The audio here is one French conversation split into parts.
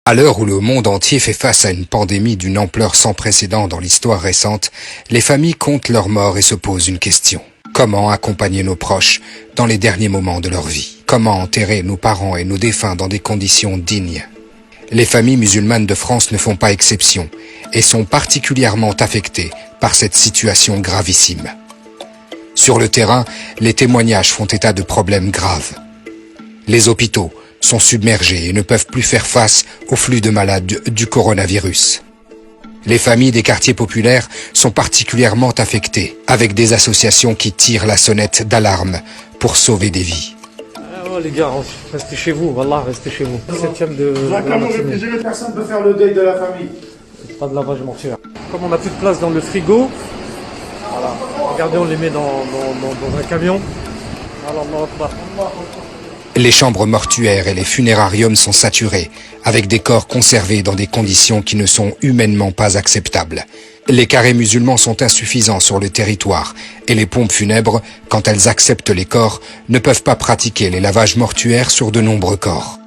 À l'heure où le monde entier fait face à une pandémie d'une ampleur sans précédent dans l'histoire récente, les familles comptent leurs morts et se posent une question. Comment accompagner nos proches dans les derniers moments de leur vie? Comment enterrer nos parents et nos défunts dans des conditions dignes? Les familles musulmanes de France ne font pas exception et sont particulièrement affectées par cette situation gravissime. Sur le terrain, les témoignages font état de problèmes graves. Les hôpitaux sont submergés et ne peuvent plus faire face au flux de malades du coronavirus. Les familles des quartiers populaires sont particulièrement affectées, avec des associations qui tirent la sonnette d'alarme pour sauver des vies. Oh les gars, restez chez vous, Wallah, restez chez vous. 7e de Là, comme on réfléchit, personne ne peut faire le deuil de la famille. pas de lavage mortuaire. Comme on n'a plus de place dans le frigo, voilà, regardez, on les met dans un camion. Voilà, Allahu Akbar. Les chambres mortuaires et les funérariums sont saturés, avec des corps conservés dans des conditions qui ne sont humainement pas acceptables. Les carrés musulmans sont insuffisants sur le territoire et les pompes funèbres, quand elles acceptent les corps, ne peuvent pas pratiquer les lavages mortuaires sur de nombreux corps.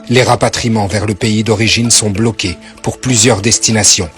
Les rapatriements vers le pays d'origine sont bloqués pour plusieurs destinations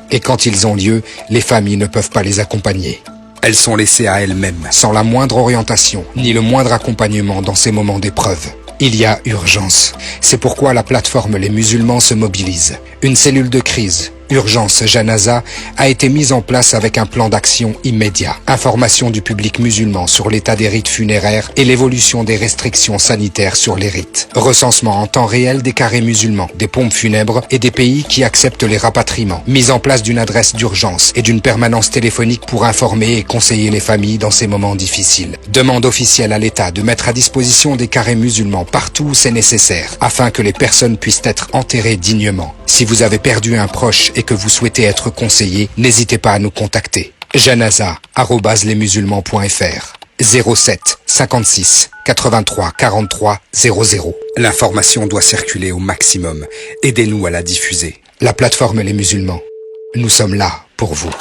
et quand ils ont lieu, les familles ne peuvent pas les accompagner. Elles sont laissées à elles-mêmes, sans la moindre orientation, ni le moindre accompagnement dans ces moments d'épreuve. Il y a urgence. C'est pourquoi la plateforme Les Musulmans se mobilise. Une cellule de crise, Urgence Janaza, a été mise en place avec un plan d'action immédiat. Information du public musulman sur l'état des rites funéraires et l'évolution des restrictions sanitaires sur les rites. Recensement en temps réel des carrés musulmans, des pompes funèbres et des pays qui acceptent les rapatriements. Mise en place d'une adresse d'urgence et d'une permanence téléphonique pour informer et conseiller les familles dans ces moments difficiles. Demande officielle à l'État de mettre à disposition des carrés musulmans partout où c'est nécessaire, afin que les personnes puissent être enterrées dignement. Si vous avez perdu un proche et que vous souhaitez être conseillé, n'hésitez pas à nous contacter. janaza@lesmusulmans.fr 07 56 83 43 00. L'information doit circuler au maximum. Aidez-nous à la diffuser. La plateforme Les Musulmans. Nous sommes là pour vous.